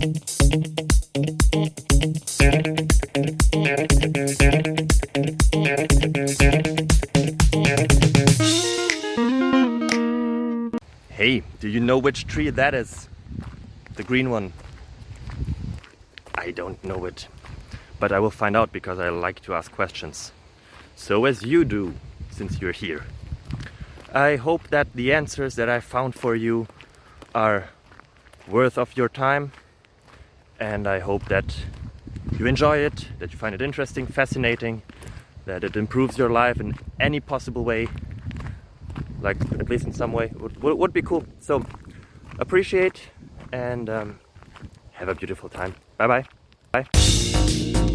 Hey, do you know which tree that is? The green one. I don't know it, but I will find out because I like to ask questions. So as you do, since you're here. I hope that the answers that I found for you are worth of your time, and I hope that you enjoy it, that you find it interesting, fascinating, that it improves your life in any possible way, like at least in some way, would be cool. So appreciate and have a beautiful time. Bye bye. Bye.